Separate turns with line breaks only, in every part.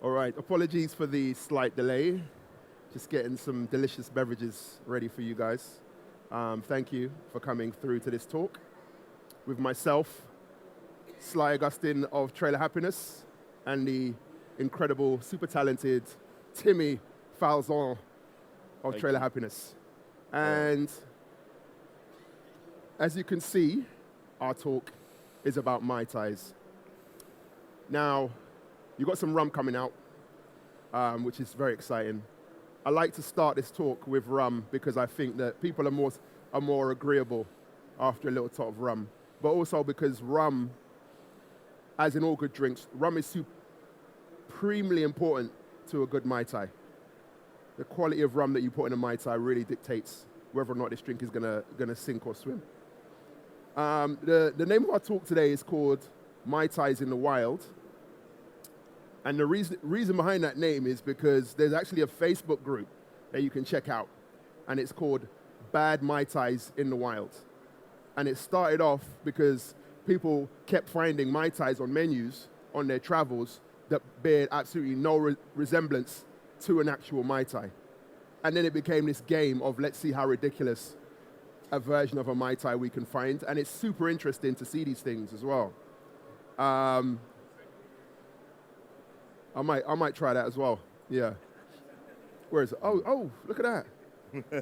All right, apologies for the slight delay. Just getting some delicious beverages ready for you guys. Thank you for coming through to this talk with myself, Sly Augustine of Trailer Happiness, and the incredible, super talented Timmy Falzon of
Thank
Trailer
you.
Happiness. And as you can see, our talk is about Mai Tais. Now, you've got some rum coming out, which is very exciting. I like to start this talk with rum because I think that people are more agreeable after a little tot of rum, but also because rum, as in all good drinks, rum is supremely important to a good Mai Tai. The quality of rum that you put in a Mai Tai really dictates whether or not this drink is gonna sink or swim. The name of our talk today is called Mai Tais in the Wild. And the reason behind that name is because there's actually a Facebook group that you can check out, and it's called Bad Mai Tais in the Wild. And it started off because people kept finding Mai Tais on menus on their travels that bear absolutely no resemblance to an actual Mai Tai. And then it became this game of let's see how ridiculous a version of a Mai Tai we can find, and it's super interesting to see these things as well. I might try that as well. Yeah. Where is it? Oh, look at that.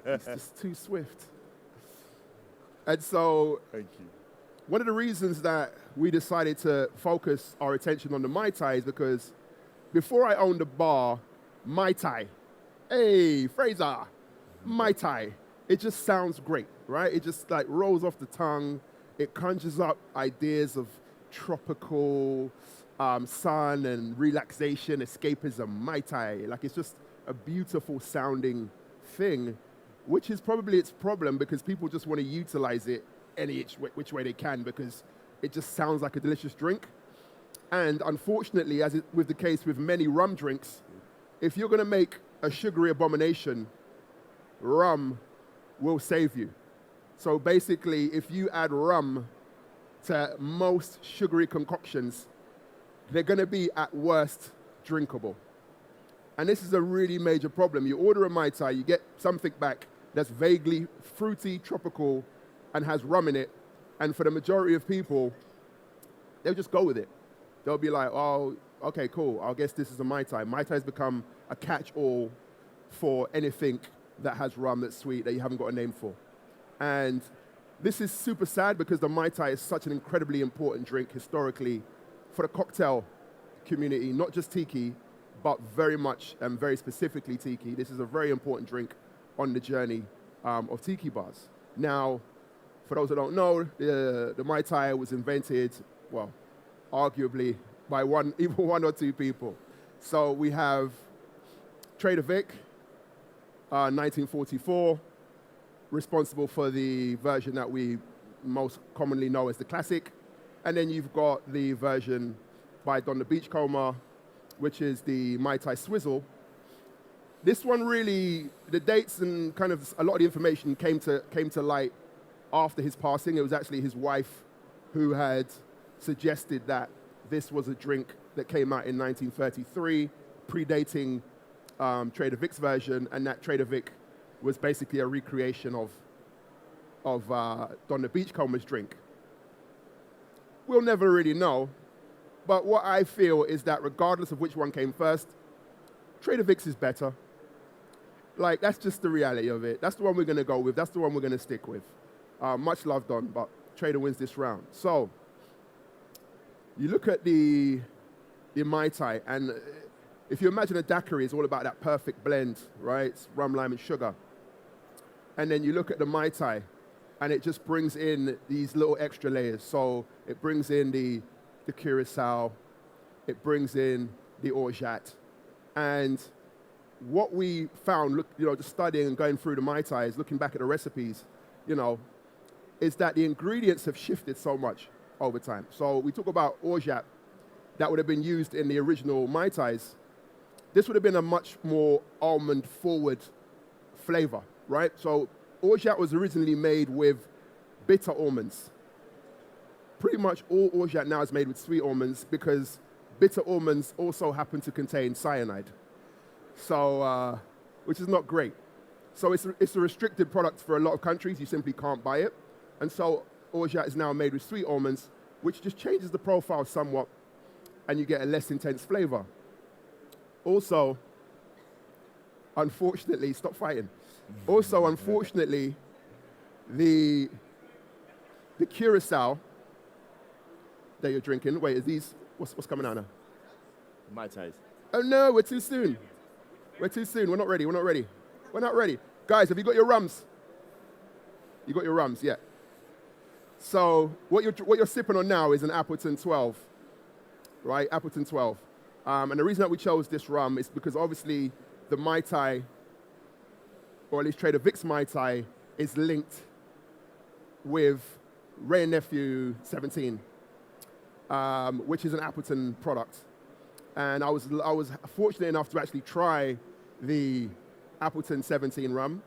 It's just too swift. And so,
Thank you.
one of the reasons that we decided to focus our attention on the Mai Tai is because before I owned a bar, Mai Tai, hey, Fraser, Mai Tai, it just sounds great, right? It just like rolls off the tongue. It conjures up ideas of tropical sun and relaxation, escapism, Mai Tai. Like, it's just a beautiful sounding thing, which is probably its problem because people just want to utilize it any which way they can because it just sounds like a delicious drink. And unfortunately, as with the case with many rum drinks, if you're going to make a sugary abomination, rum will save you. So basically, if you add rum to most sugary concoctions, they're going to be, at worst, drinkable. And this is a really major problem. You order a Mai Tai, you get something back that's vaguely fruity, tropical, and has rum in it. And for the majority of people, they'll just go with it. They'll be like, oh, okay, cool. I guess this is a Mai Tai. Mai Tai has become a catch-all for anything that has rum that's sweet that you haven't got a name for. And this is super sad because the Mai Tai is such an incredibly important drink historically for the cocktail community, not just tiki, but very much and very specifically tiki. This is a very important drink on the journey of tiki bars. Now, for those that don't know, the Mai Tai was invented, well, arguably by either one or two people. So we have Trader Vic, 1944, responsible for the version that we most commonly know as the classic. And then you've got the version by Don the Beachcomber, which is the Mai Tai Swizzle. This one really, the dates and kind of a lot of the information came to light after his passing. It was actually his wife who had suggested that this was a drink that came out in 1933, predating Trader Vic's version, and that Trader Vic was basically a recreation of Don the Beachcomber's drink. We'll never really know, but what I feel is that regardless of which one came first, Trader Vic's is better. Like, that's just the reality of it. That's the one we're going to go with. That's the one we're going to stick with. Much love, Don, but Trader wins this round. So, you look at the Mai Tai, and if you imagine a daiquiri, it's all about that perfect blend, right? It's rum, lime, and sugar. And then you look at the Mai Tai, and it just brings in these little extra layers. So it brings in the curacao, it brings in the orgeat. And what we found, just studying and going through the Mai Tais, looking back at the recipes, is that the ingredients have shifted so much over time. So we talk about orgeat that would have been used in the original Mai Tais. This would have been a much more almond-forward flavor, right? So orgeat was originally made with bitter almonds. Pretty much all orgeat now is made with sweet almonds because bitter almonds also happen to contain cyanide, so which is not great. So it's a restricted product for a lot of countries. You simply can't buy it. And so orgeat is now made with sweet almonds, which just changes the profile somewhat, and you get a less intense flavor. Also, unfortunately, stop fighting. Also, unfortunately, the curacao that you're drinking, wait, is these, what's coming out now?
Mai Tais.
Oh no, we're too soon. We're too soon, we're not ready. We're not ready. Guys, have you got your rums? You got your rums, yeah. So what you're sipping on now is an Appleton 12, right? Appleton 12. And the reason that we chose this rum is because obviously the Mai Tai, or at least Trader Vic's Mai Tai, is linked with Ray and Nephew 17, which is an Appleton product. And I was fortunate enough to actually try the Appleton 17 rum,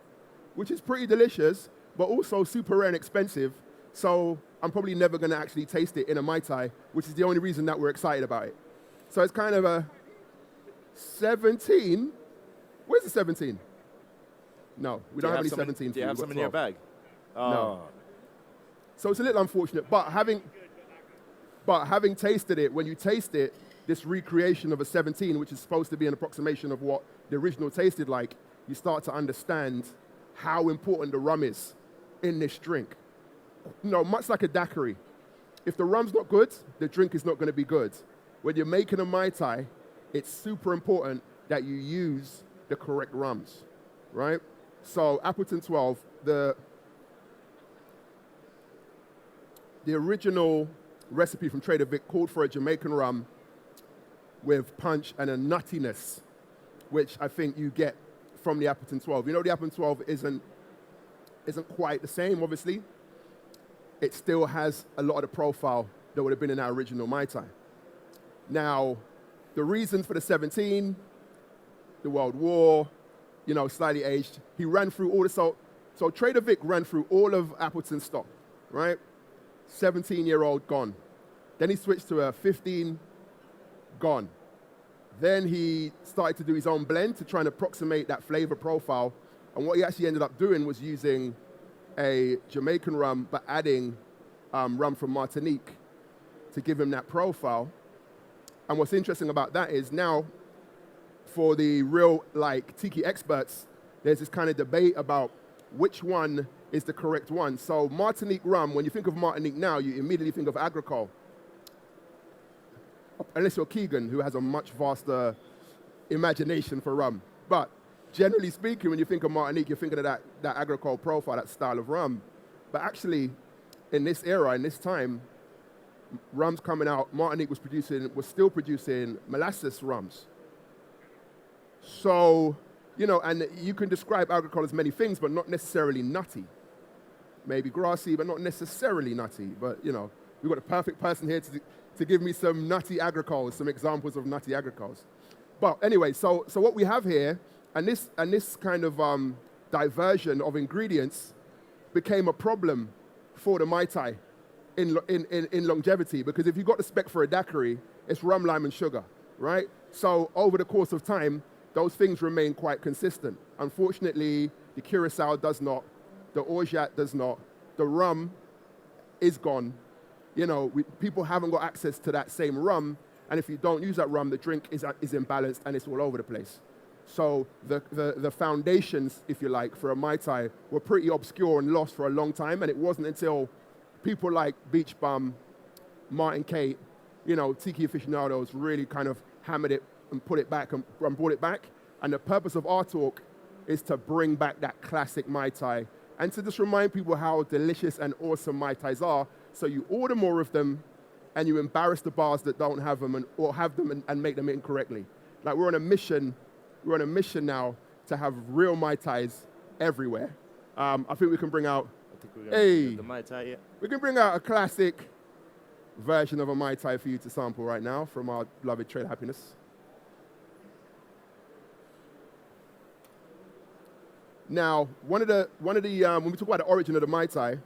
which is pretty delicious, but also super rare and expensive. So I'm probably never going to actually taste it in a Mai Tai, which is the only reason that we're excited about it. So it's kind of a 17. Where's the 17? No, we don't have any 17.
Do you have some in your bag? Oh.
No. So it's a little unfortunate, but having tasted it, when you taste it, this recreation of a 17, which is supposed to be an approximation of what the original tasted like, you start to understand how important the rum is in this drink. You know, much like a daiquiri. If the rum's not good, the drink is not going to be good. When you're making a Mai Tai, it's super important that you use the correct rums, right? So Appleton 12, the original recipe from Trader Vic called for a Jamaican rum with punch and a nuttiness, which I think you get from the Appleton 12. You know, the Appleton 12 isn't quite the same, obviously. It still has a lot of the profile that would have been in our original Mai Tai. Now, the reasons for the 17, the World War, you know, slightly aged. He ran through all the, so Trader Vic ran through all of Appleton's stock, right? 17-year-old gone. Then he switched to a 15, gone. Then he started to do his own blend to try and approximate that flavor profile. And what he actually ended up doing was using a Jamaican rum, but adding rum from Martinique to give him that profile. And what's interesting about that is now, for the real tiki experts, there's this kind of debate about which one is the correct one. So Martinique rum, when you think of Martinique now, you immediately think of agricole. Unless you're Keegan, who has a much vaster imagination for rum. But generally speaking, when you think of Martinique, you're thinking of that agricole profile, that style of rum. But actually, in this era, in this time, rums coming out, Martinique was still producing molasses rums. So, you know, and you can describe agricole as many things, but not necessarily nutty. Maybe grassy, but not necessarily nutty. But, you know, we've got a perfect person here to give me some nutty agricoles, some examples of nutty agricoles. But anyway, so what we have here, and this kind of diversion of ingredients became a problem for the Mai Tai in longevity, because if you've got the spec for a daiquiri, it's rum, lime, and sugar, right? So over the course of time, those things remain quite consistent. Unfortunately, the curacao does not, the orgeat does not, the rum is gone. You know, people haven't got access to that same rum, and if you don't use that rum, the drink is imbalanced and it's all over the place. So the foundations, if you like, for a Mai Tai were pretty obscure and lost for a long time, and it wasn't until people like Beach Bum, Martin Kate, you know, tiki aficionados really kind of hammered it and put it back and brought it back. And the purpose of our talk is to bring back that classic Mai Tai and to just remind people how delicious and awesome Mai Tais are, so you order more of them and you embarrass the bars that don't have them or have them and make them incorrectly. Like we're on a mission now to have real Mai Tais everywhere. I think we can bring out
the Mai Tai, yeah.
We can bring out a classic version of a Mai Tai for you to sample right now from our beloved Trader Happiness. Now, one of the when we talk about the origin of the Mai Tai,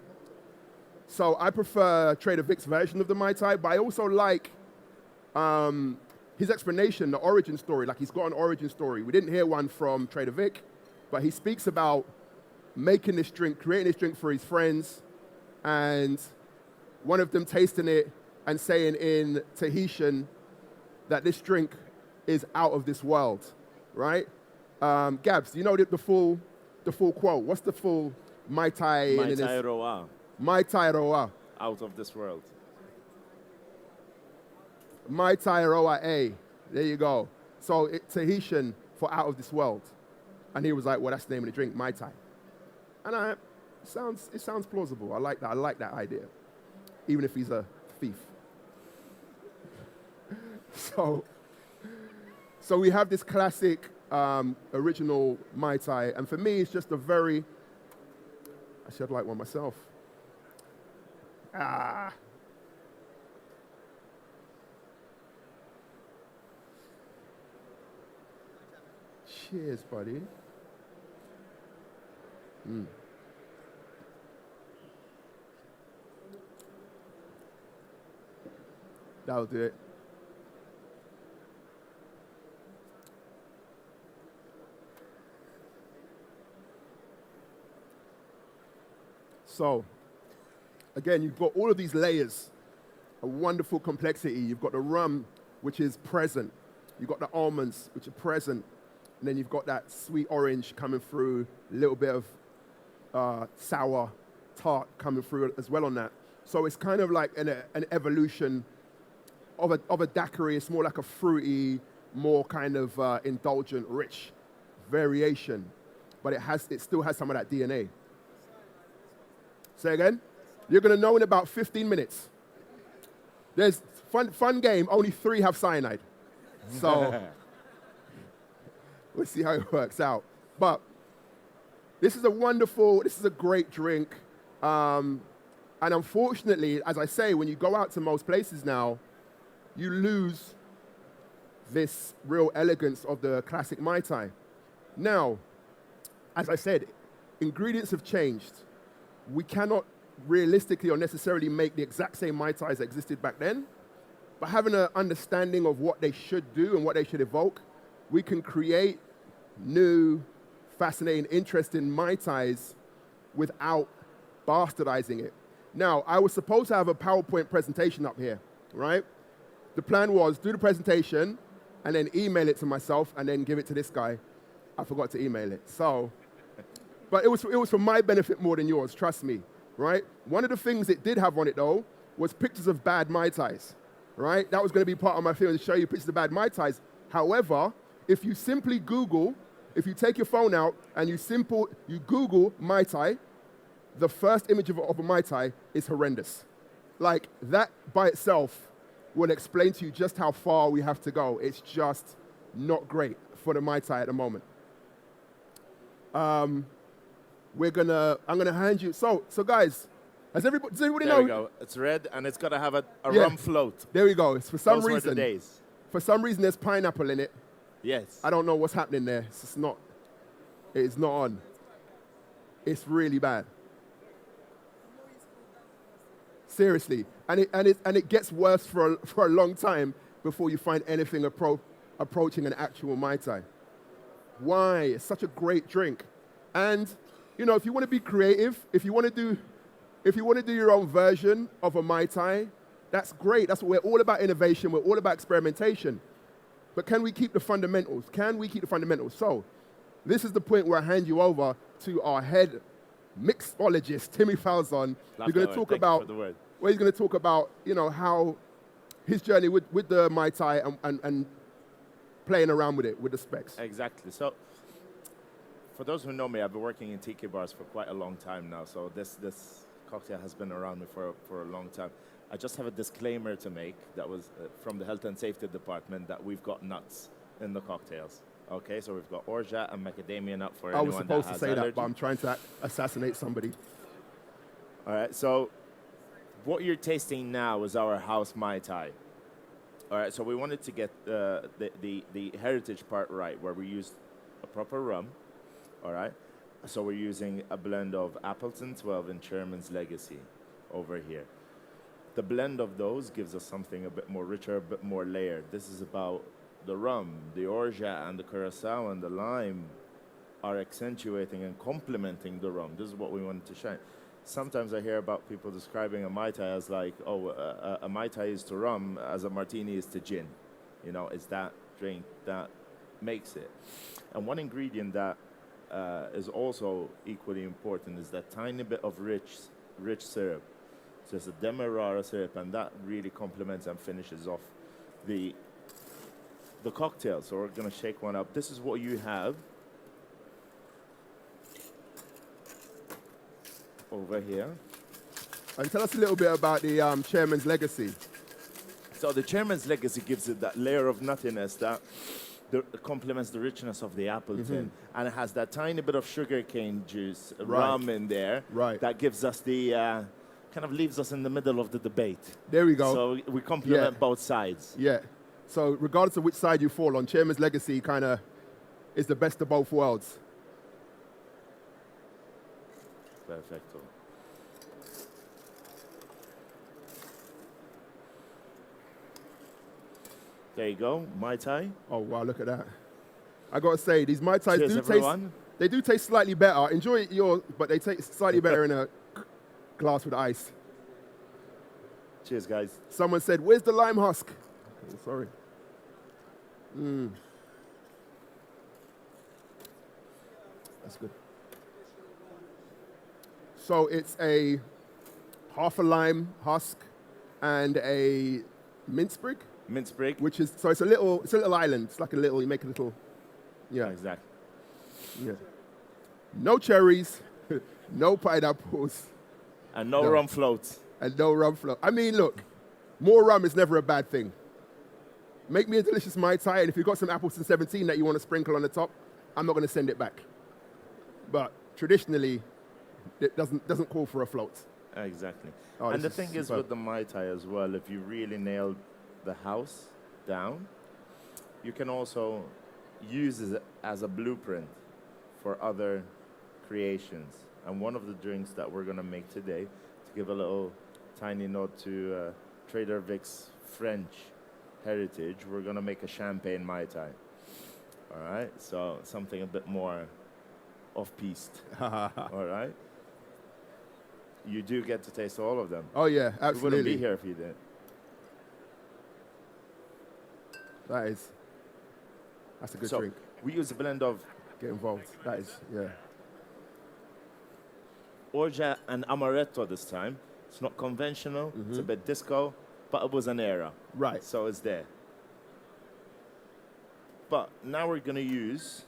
so I prefer Trader Vic's version of the Mai Tai, but I also like his explanation, the origin story, like he's got an origin story. We didn't hear one from Trader Vic, but he speaks about making this drink, creating this drink for his friends, and one of them tasting it and saying in Tahitian that this drink is out of this world, right? Gabs, do you know the full quote? What's the full Mai Tai?
Mai Tai Roa.
Mai Tai Roa.
Out of this world.
Mai Tai Roa A. There you go. So Tahitian for out of this world. And he was like, well, that's the name of the drink, Mai Tai. And it sounds plausible. I like that. I like that idea. Even if he's a thief. So we have this classic original Mai Tai, and for me, it's just a very, actually I'd like one myself. Cheers, buddy. That'll do it. So, again, you've got all of these layers, a wonderful complexity. You've got the rum, which is present. You've got the almonds, which are present. And then you've got that sweet orange coming through, a little bit of sour tart coming through as well on that. So it's kind of like an evolution of a daiquiri. It's more like a fruity, more kind of indulgent, rich variation. But it still has some of that DNA. Say again? You're going to know in about 15 minutes. There's fun game, only 3 have cyanide. So we'll see how it works out. But this is a great drink. And unfortunately, as I say, when you go out to most places now, you lose this real elegance of the classic Mai Tai. Now, as I said, ingredients have changed. We cannot realistically or necessarily make the exact same Mai Tais that existed back then, but having an understanding of what they should do and what they should evoke, we can create new, fascinating, interesting Mai Tais without bastardizing it. Now, I was supposed to have a PowerPoint presentation up here, right? The plan was do the presentation and then email it to myself and then give it to this guy. I forgot to email it. So, but it was for my benefit more than yours, trust me, right? One of the things it did have on it, though, was pictures of bad Mai Tais, right? That was going to be part of my film to show you pictures of bad Mai Tais. However, if you simply Google, if you take your phone out and you Google Mai Tai, the first image of a Mai Tai is horrendous. Like, that by itself will explain to you just how far we have to go. It's just not great for the Mai Tai at the moment. I'm gonna hand you. So guys, does everybody know?
There we go. It's red and it's gotta have a rum float.
There we go. It's for some
Those were
reason.
the days.
For some reason, there's pineapple in it.
Yes.
I don't know what's happening there. It is not on. It's really bad. Seriously, and it gets worse for a long time before you find anything approaching an actual Mai Tai. Why? It's such a great drink, and you know, if you want to be creative, if you want to do your own version of a Mai Tai, that's great. That's what we're all about: innovation. We're all about experimentation. But can we keep the fundamentals? Can we keep the fundamentals? So, this is the point where I hand you over to our head mixologist, Timmy Falzon. We're going to talk about, he's going to talk about, you know, how his journey with the Mai Tai and playing around with it, with the specs.
Exactly. So, for those who know me, I've been working in tiki bars for quite a long time now. So this cocktail has been around me for a long time. I just have a disclaimer to make that was from the Health and Safety Department that we've got nuts in the cocktails. Okay, so we've got orgeat and macadamia nut for anyone that has allergy. I was supposed to say that, but I'm trying to assassinate somebody. All right, so what you're tasting now is our house Mai Tai. All right, so we wanted to get the heritage part right, where we used a proper rum. All right, so we're using a blend of Appleton 12 and Sherman's Legacy over here. The blend of those gives us something a bit more richer, a bit more layered. This is about the rum, the orgeat and the curacao and the lime are accentuating and complementing the rum. This is what we wanted to shine. Sometimes I hear about people describing a Mai Tai as like, oh, a Mai Tai is to rum as a martini is to gin. You know, it's that drink that makes it. And one ingredient that is also equally important is that tiny bit of rich syrup. So it's a demerara syrup, and that really complements and finishes off the cocktail. So we're gonna shake one up. This is what you have over here.
And tell us a little bit about the chairman's legacy.
So the chairman's legacy gives it that layer of nuttiness that complements the richness of the Appleton. And it has that tiny bit of sugarcane juice, rum in there.
Right.
That gives us the, kind of leaves us in the middle of the debate.
There we go.
So we complement both sides.
Yeah. So regardless of which side you fall on, chairman's legacy kind of is the best of both worlds.
Perfecto. There you go, Mai Tai.
Oh, wow, look at that. I got to say, these Mai Tais
Cheers,
do
everyone.
taste, they do taste slightly better. Enjoy yours, but they taste slightly better in a glass with ice.
Cheers, guys.
Someone said, where's the lime husk? Oh, sorry. That's good. So it's a half a lime husk and a mint sprig,
Mint sprig.
which is, so it's a little island. It's like a little, you make a little, yeah.
Exactly.
Yeah. No cherries, no pineapples,
And no rum floats.
and no rum float. I mean, look, more rum is never a bad thing. Make me a delicious Mai Tai, and if you've got some Appleton 17 that you want to sprinkle on the top, I'm not going to send it back. But traditionally, it doesn't call for a float.
Exactly.
Oh,
And the
this is
thing is
superb.
with the Mai Tai as well, if you really nail the house down, you can also use it as a blueprint for other creations. And one of the drinks that we're going to make today, to give a little tiny nod to Trader Vic's French heritage, we're going to make a champagne Mai Tai. All right? So something a bit more off-piste. All right? You do get to taste all of them.
Oh yeah,
We
absolutely.
wouldn't be here if you didn't.
That's a good
So
drink.
we use a blend of
Get involved. That is, yeah.
orgeat and amaretto this time. It's not conventional. It's a bit disco, but it was an era.
Right.
So it's there. But now we're going to use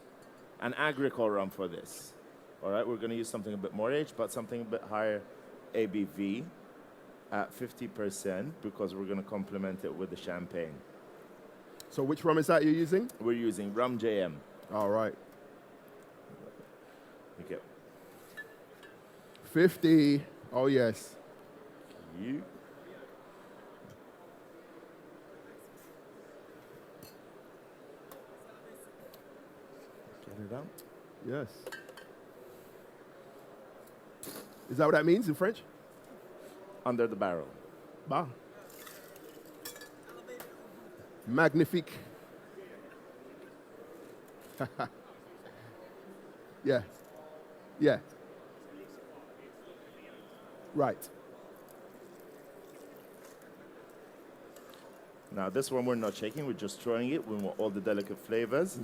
an agricole rum for this. All right, we're going to use something a bit more aged, but something a bit higher ABV at 50% because we're going to complement it with the champagne.
So which rum is that you're using?
We're using Rum JM.
All right.
Okay.
50. Oh yes.
You. Get it out.
Yes. Is that what that means in French?
Under the barrel.
Bah. Magnifique. Yeah. Yeah. Right.
Now this one we're not shaking, we're just throwing it. We want all the delicate flavors.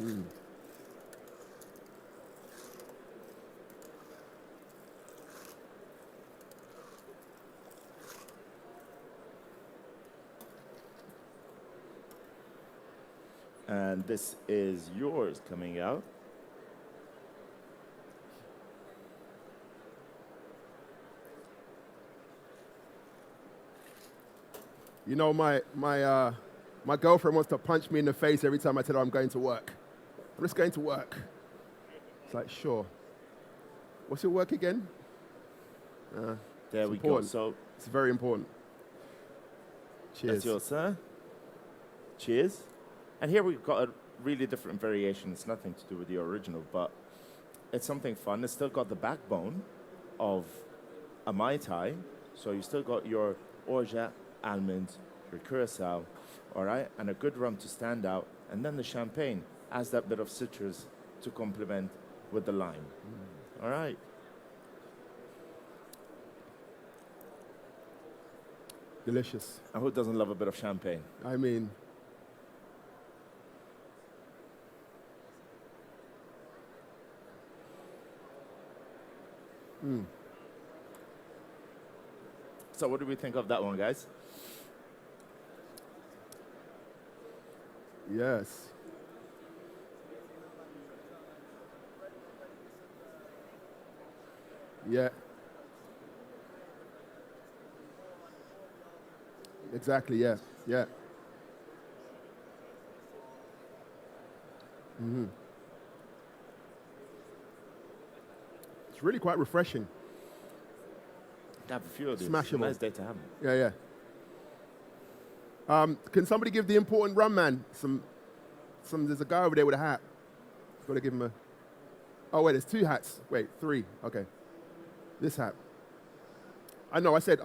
And this is yours coming out.
You know, my girlfriend wants to punch me in the face every time I tell her I'm going to work. I'm just going to work. It's like, sure. What's your work again?
There we
important.
go. So
It's very important. Cheers.
that's yours, sir. Cheers. And here we've got a really different variation. It's nothing to do with the original, but it's something fun. It's still got the backbone of a Mai Tai. So you still got your orgeat almonds, your curacao, all right, and a good rum to stand out, and then the champagne has that bit of citrus to complement with the lime. All right.
Delicious.
And who doesn't love a bit of champagne?
I mean,
So what do we think of that one, guys?
yes. Yeah. Exactly, yeah. Yeah. It's really quite refreshing.
Have a few of these.
Smashable.
Nice day to have them.
Yeah, yeah. Can somebody give the important rum man some, there's a guy over there with a hat. Got to give him a, oh wait, there's 2 hats. Wait, 3, okay. This hat. I know, I said,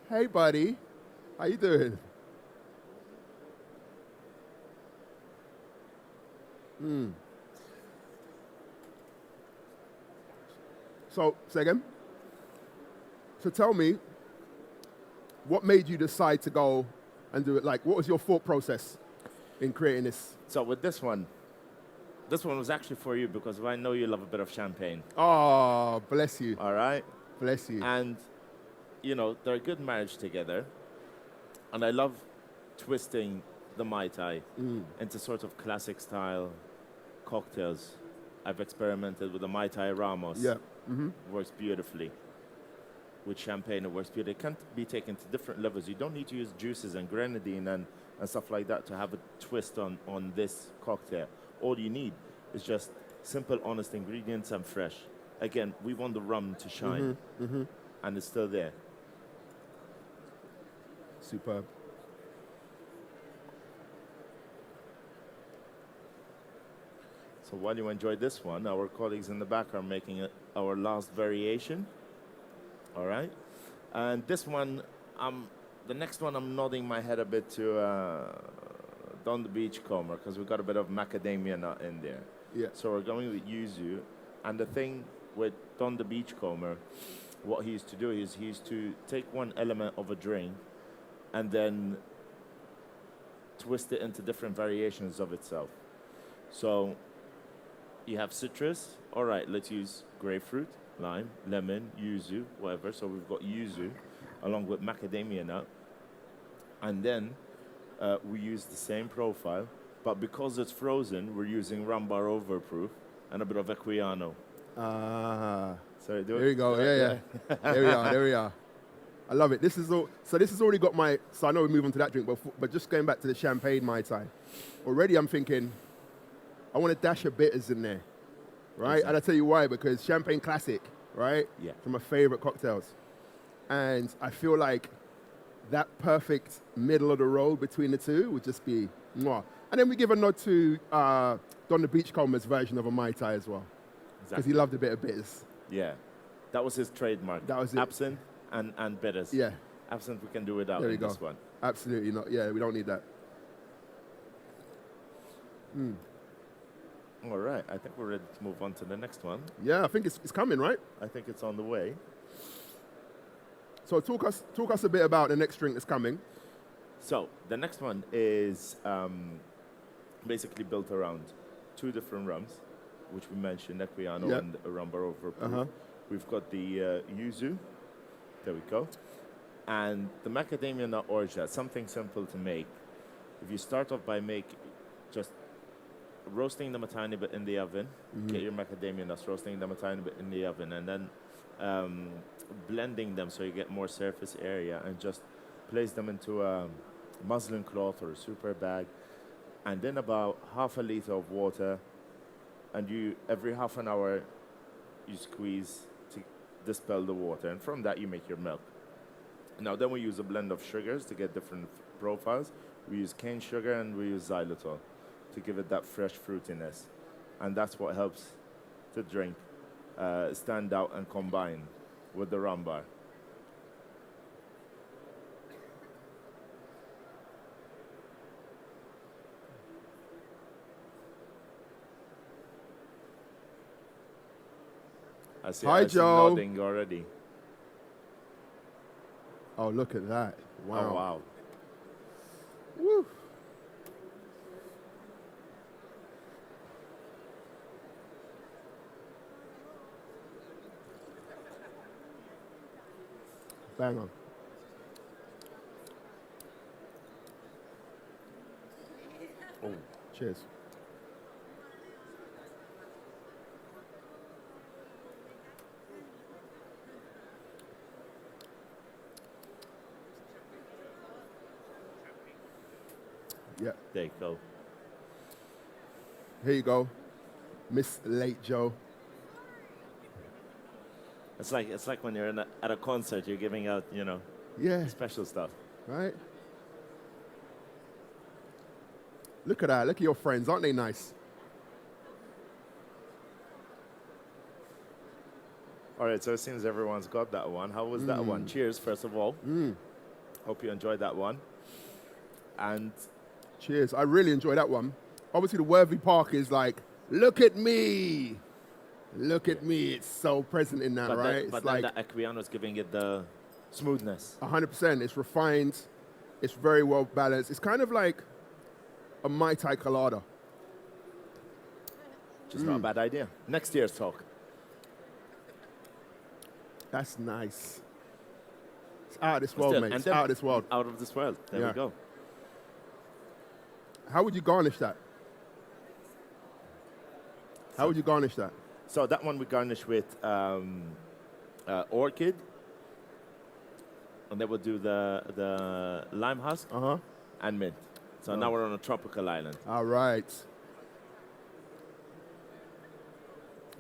hey buddy, how you doing? So, say again? So tell me, what made you decide to go and do it? Like, what was your thought process in creating this?
So with this one was actually for you because I know you love a bit of champagne.
Oh, bless you.
All right?
Bless you.
And, you know, they're a good marriage together. And I love twisting the Mai Tai into sort of classic style cocktails. I've experimented with the Mai Tai Ramos.
Yeah.
Works beautifully. With champagne, it works beautifully. It can be taken to different levels. You don't need to use juices and grenadine and stuff like that to have a twist on this cocktail. All you need is just simple, honest ingredients and fresh. Again, we want the rum to shine, and it's still there.
Superb.
So while you enjoy this one, our colleagues in the back are making our last variation. All right? And this one, the next one, I'm nodding my head a bit to Don the Beachcomber because we've got a bit of macadamia nut in there.
Yeah.
So we're going with yuzu. And the thing with Don the Beachcomber, what he used to do is he used to take one element of a drink and then twist it into different variations of itself. So you have citrus. All right, let's use grapefruit, lime, lemon, yuzu, whatever. So we've got yuzu along with macadamia nut. And then we use the same profile, but because it's frozen, we're using rum bar overproof and a bit of Equiano. Sorry,
there you go. Yeah. There we are. I love it. This is all. So this has already got my. So I know we move on to that drink, but just going back to the champagne Mai Tai. Already, I'm thinking, I want to dash of bitters in there, right?
Exactly.
And I tell you why, because champagne classic, right?
Yeah.
From my favorite cocktails, and I feel like that perfect middle of the road between the two would just be mwah. And then we give a nod to Don the Beachcomber's version of a Mai Tai as well, because he loved a bit of bitters.
Yeah, that was his trademark.
That was it.
Absinthe and bitters.
Yeah.
Absinthe we can do without in this one.
Absolutely not. Yeah, we don't need that.
All right, I think we're ready to move on to the next one.
Yeah, I think it's coming, right?
I think it's on the way.
So talk us a bit about the next drink that's coming.
So the next one is basically built around 2 different rums, which we mentioned, Equiano and Rum Bar Overproof. We've got the yuzu. There we go. And the macadamia nut orgeat, something simple to make. If you start off by just roasting them a tiny bit in the oven, get your macadamia nuts, roasting them a tiny bit in the oven, and then blending them so you get more surface area, and just place them into a muslin cloth or a super bag, and then about half a liter of water, and every half an hour you squeeze to dispel the water, and from that you make your milk. Now then we use a blend of sugars to get different profiles. We use cane sugar and we use xylitol to give it that fresh fruitiness, and that's what helps the drink stand out and combine with the rum bar.
Hi,
I see
Joe.
nodding already.
Oh, look at that. Wow.
Oh, wow.
Woo. Bang on.
Oh.
Cheers. Yeah.
There you go.
Here you go, Miss Late Joe.
It's like when you're at a concert, you're giving out,
Yeah.
special stuff.
Right? Look at that. Look at your friends. Aren't they nice?
All right, so it seems everyone's got that one. How was that one? Cheers, first of all. Hope you enjoyed that one. And
Cheers. I really enjoy that one. Obviously, the Worthy Park is like, look at me. Look at me. It's so present in that,
but
right?
then, but
it's
then
like
the Equiano's giving it the smoothness.
100%. It's refined. It's very well balanced. It's kind of like a Mai Tai colada.
Just not a bad idea. Next year's talk.
That's nice. It's out of this world,
Still,
mate.
and
It's
then
out of this world.
Out of this world. There
Yeah.
we go.
How would you garnish that? How would you garnish that?
So that one we garnish with orchid. And then we'll do the lime husk and mint. So now we're on a tropical island.
All right.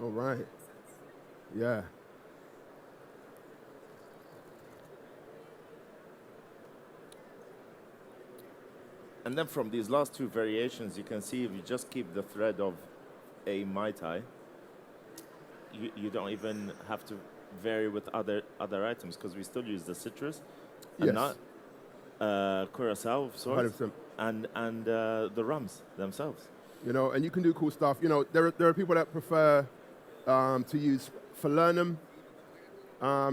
All right. Yeah.
And then from these last two variations, you can see if you just keep the thread of a Mai Tai, you don't even have to vary with other items because we still use the citrus and not curacao of sorts
100%.
and the rums themselves.
You know, and you can do cool stuff. You know, there are people that prefer to use falernum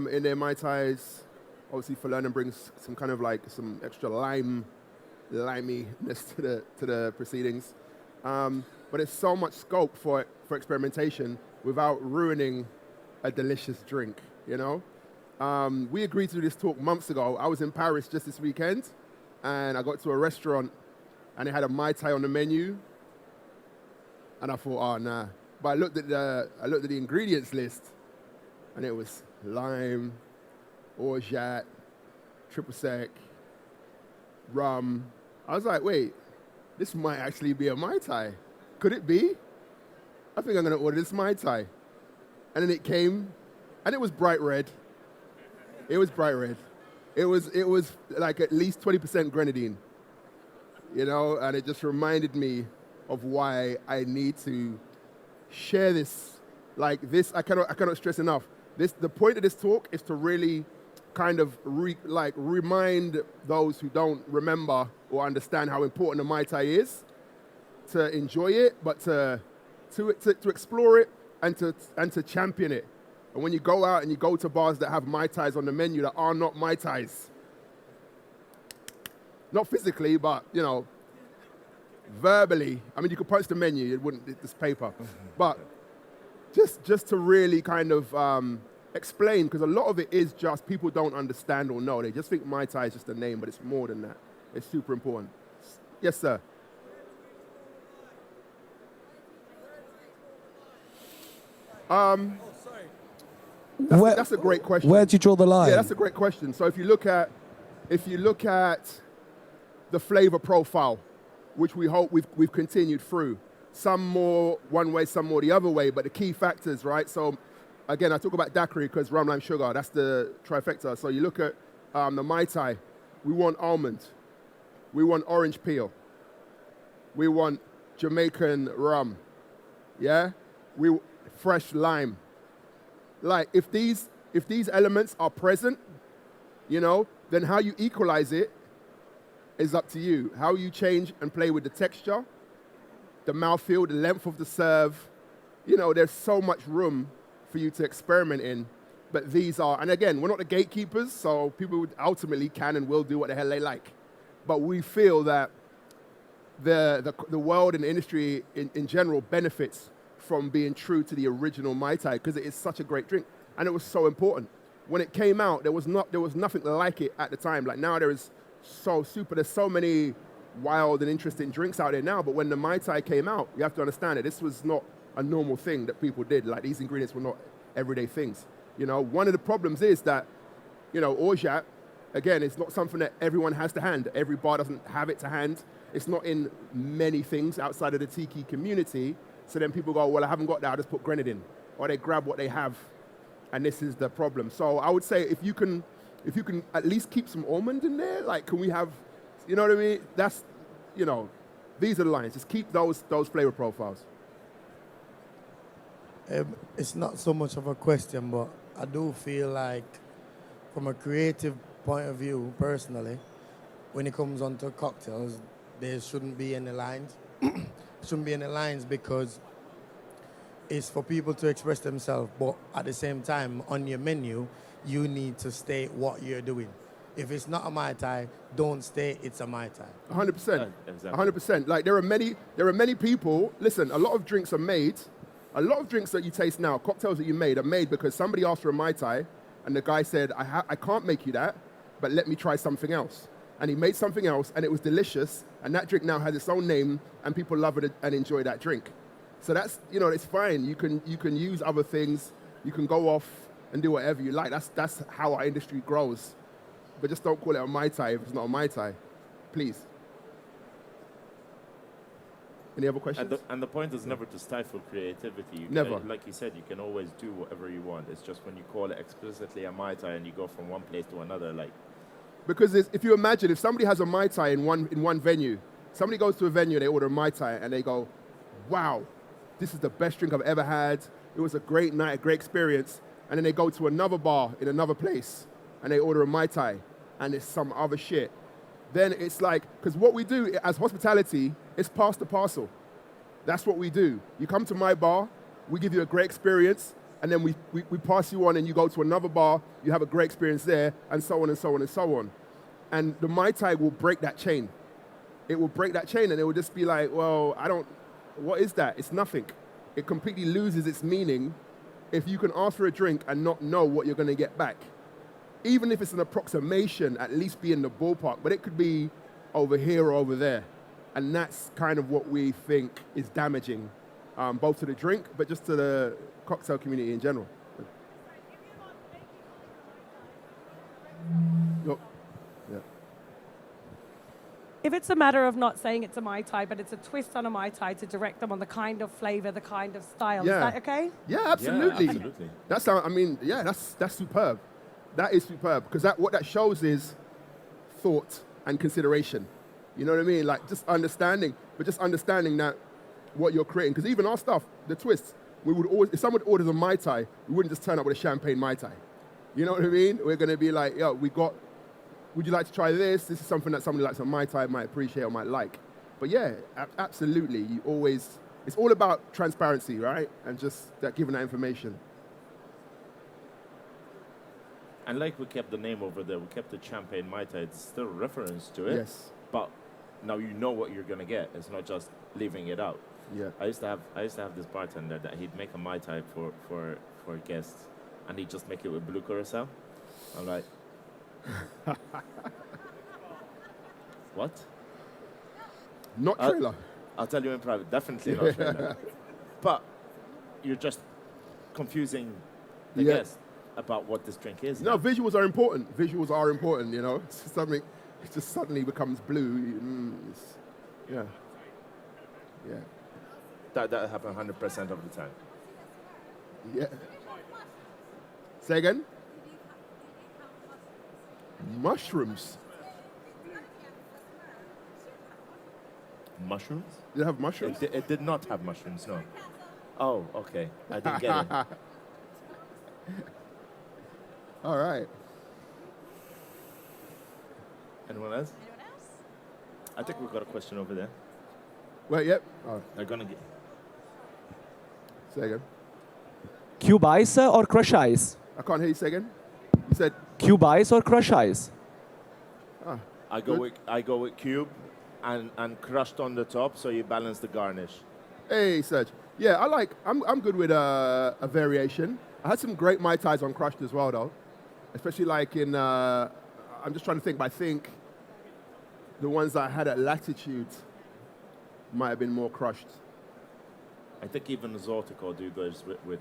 in their Mai Tais. Obviously, falernum brings some kind of like some extra liminess to the proceedings. But there's so much scope for experimentation without ruining a delicious drink, you know? We agreed to do this talk months ago. I was in Paris just this weekend, and I got to a restaurant, and they had a Mai Tai on the menu, and I thought, oh, nah. But I looked at the ingredients list, and it was lime, orgeat, triple sec, rum. I was like, wait, this might actually be a Mai Tai. Could it be? I think I'm going to order this Mai Tai. And then it came, and it was bright red. It was bright red. It was like at least 20% grenadine, you know, and it just reminded me of why I need to share this. Like this, I cannot stress enough. The point of this talk is to really kind of remind those who don't remember or understand how important the Mai Tai is, to enjoy it, but to explore it and to champion it. And when you go out and you go to bars that have Mai Tais on the menu that are not Mai Tais, not physically, but, you know, verbally. I mean, you could post the menu, it wouldn't, it's paper. But just to really kind of explain, because a lot of it is just people don't understand or know. They just think Mai Tai is just a name, but it's more than that. It's super important. Yes, sir. That's a great question.
Where do you draw the line?
Yeah, that's a great question. So if you look at the flavor profile, which we hope we've continued through, some more one way, some more the other way, but the key factors, right? So again, I talk about daiquiri because rum, lime, sugar, that's the trifecta. So you look at the Mai Tai, we want almond, we want orange peel, we want Jamaican rum, yeah? We fresh lime. Like if these elements are present, you know, then how you equalize it is up to you. How you change and play with the texture, the mouthfeel, the length of the serve. You know, there's so much room for you to experiment in. But these are, and again, we're not the gatekeepers, so people ultimately can and will do what the hell they like. But we feel that the world and the industry in general benefits from being true to the original Mai Tai because it is such a great drink, and it was so important. When it came out, there was nothing like it at the time. Like now, there's so many wild and interesting drinks out there now. But when the Mai Tai came out, you have to understand that this was not a normal thing that people did. Like these ingredients were not everyday things. You know, one of the problems is that, you know, orgeat, again, it's not something that everyone has to hand. Every bar doesn't have it to hand. It's not in many things outside of the tiki community. So then people go, well, I haven't got that, I'll just put grenadine. Or they grab what they have, and this is the problem. So I would say if you can at least keep some almond in there, like can we have, you know what I mean? That's, you know, these are the lines. Just keep those flavor profiles.
It's not so much of a question, but I do feel like from a creative point of view, personally, when it comes onto cocktails, there shouldn't be any lines. Shouldn't be any lines because it's for people to express themselves, but at the same time, on your menu, you need to state what you're doing. If it's not a Mai Tai, don't state it's a Mai Tai.
100%.
Exactly.
100%. Like there are many people, listen, a lot of drinks that you taste now, cocktails that you made are made because somebody asked for a Mai Tai and the guy said, I can't make you that, but let me try something else. And he made something else and it was delicious, and that drink now has its own name and people love it and enjoy that drink. So that's, you know, it's fine. You can use other things, you can go off and do whatever you like. That's how our industry grows. But just don't call it a Mai Tai if it's not a Mai Tai, please. Any other questions?
And the point is never to stifle creativity.
Never.
Like you said, you can always do whatever you want. It's just when you call it explicitly a Mai Tai and you go from one place to another, like.
Because if you imagine, if somebody has a Mai Tai in one venue, somebody goes to a venue, they order a Mai Tai, and they go, wow, this is the best drink I've ever had. It was a great night, a great experience. And then they go to another bar in another place, and they order a Mai Tai, and it's some other shit. Then it's like, because what we do as hospitality is pass the parcel. That's what we do. You come to my bar, we give you a great experience, and then we pass you on and you go to another bar, you have a great experience there, and so on and so on and so on. And the Mai Tai will break that chain. It will break that chain and it will just be like, well, what is that? It's nothing. It completely loses its meaning if you can ask for a drink and not know what you're gonna get back. Even if it's an approximation, at least be in the ballpark, but it could be over here or over there. And that's kind of what we think is damaging, both to the drink, but just to the cocktail community in general. Yeah.
If it's a matter of not saying it's a Mai Tai, but it's a twist on a Mai Tai to direct them on the kind of flavor, the kind of style,
Yeah.
is that okay?
Yeah, absolutely.
Yeah, absolutely.
That's how, I mean, yeah, that's superb. That is superb, because what that shows is thought and consideration. You know what I mean? Like just understanding that what you're creating. Because even our stuff, the twists, we would always, if someone orders a Mai Tai, we wouldn't just turn up with a champagne Mai Tai. You know what I mean? We're going to be like, yo, would you like to try this? This is something that somebody likes a Mai Tai might appreciate or might like. But yeah, absolutely. It's all about transparency, right? And just giving that information.
And like we kept the name over there, we kept the champagne Mai Tai. It's still a reference to it.
Yes.
But now you know what you're gonna get. It's not just leaving it out.
Yeah.
I used to have this bartender that he'd make a Mai Tai for guests, and he'd just make it with blue curacao. I'm like, what?
Not trailer.
I'll tell you in private. Definitely not trailer. But you're just confusing the guest about what this drink is.
No,
now.
visuals are important. Visuals are important, you know. It's just something, it just suddenly becomes blue. Yeah.
That happens 100% of the time.
Yeah. Say again? Mushrooms.
Mushrooms?
Did it have mushrooms?
It did not have mushrooms, no. Oh, okay. I didn't get it.
All right.
Anyone else? I think we've got a question over there.
Wait, yep. Oh,
They're gonna get.
say again.
Cube ice or crush ice?
I can't hear you say again. You said
Cube ice or crush ice?
I go with cube and crushed on the top, so you balance the garnish.
hey, Serge. Yeah, I'm good with a variation. I had some great Mai Tais on crushed as well, though. Especially like in, I'm just trying to think, but I think the ones that I had at Latitude might have been more crushed.
I think even Zotico do those with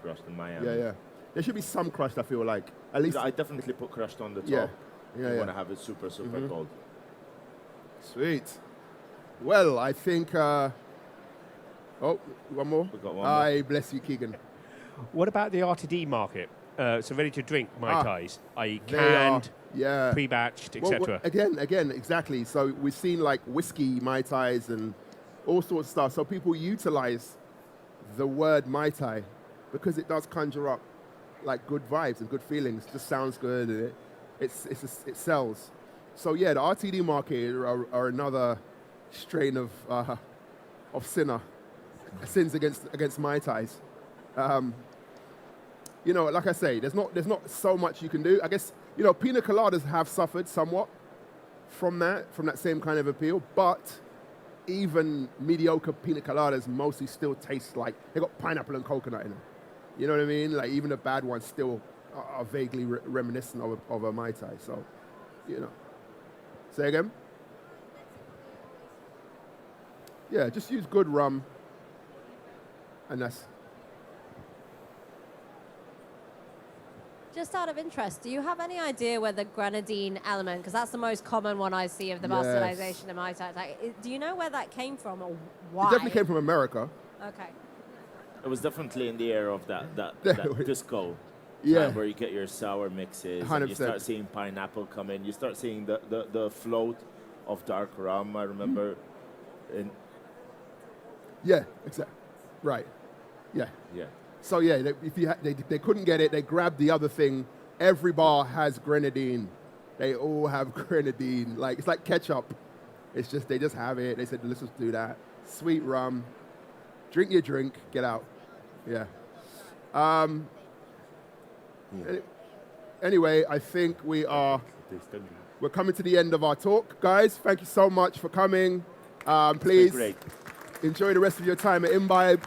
crushed in Miami.
Yeah. There should be some crushed, I feel like. At least.
I definitely put crushed on the top.
Yeah.
You want to have it super cold.
Sweet. Well, I think. Oh, one more.
We've got one
more. Bless you, Keegan.
What about the RTD market? So ready to drink Mai Tais, i.e.
They
canned,
are,
pre-batched,
Well,
etc.
again, exactly. So we've seen like whiskey Mai Tais and all sorts of stuff. So people utilize the word Mai Tai because it does conjure up like good vibes and good feelings. It just sounds good. And it sells. So yeah, the RTD market are another strain of sins against Mai Tais. You know, like I say, there's not so much you can do. I guess, you know, pina coladas have suffered somewhat from that same kind of appeal, but even mediocre pina coladas mostly still taste like they got pineapple and coconut in them. You know what I mean? Like even the bad ones still are vaguely reminiscent of a Mai Tai. So, you know. Say again? Yeah, just use good rum, and that's.
Just out of interest, do you have any idea where the grenadine element, because that's the most common one I see of the bastardization of Mai Tai, do you know where that came from or why?
It definitely came from America.
Okay.
It was definitely in the air of that disco.
Yeah.
Where you get your sour mixes,
100%.
and you start seeing pineapple come in. You start seeing the float of dark rum. I remember
Yeah, exactly. Right. Yeah.
Yeah.
So yeah, they couldn't get it. They grabbed the other thing. Every bar has grenadine. They all have grenadine. Like it's like ketchup. It's just they just have it. They said let's just do that. Sweet rum. Drink your drink. Get out. Yeah. Anyway, I think we're coming to the end of our talk, guys. Thank you so much for coming. Please enjoy the rest of your time at Imbibe.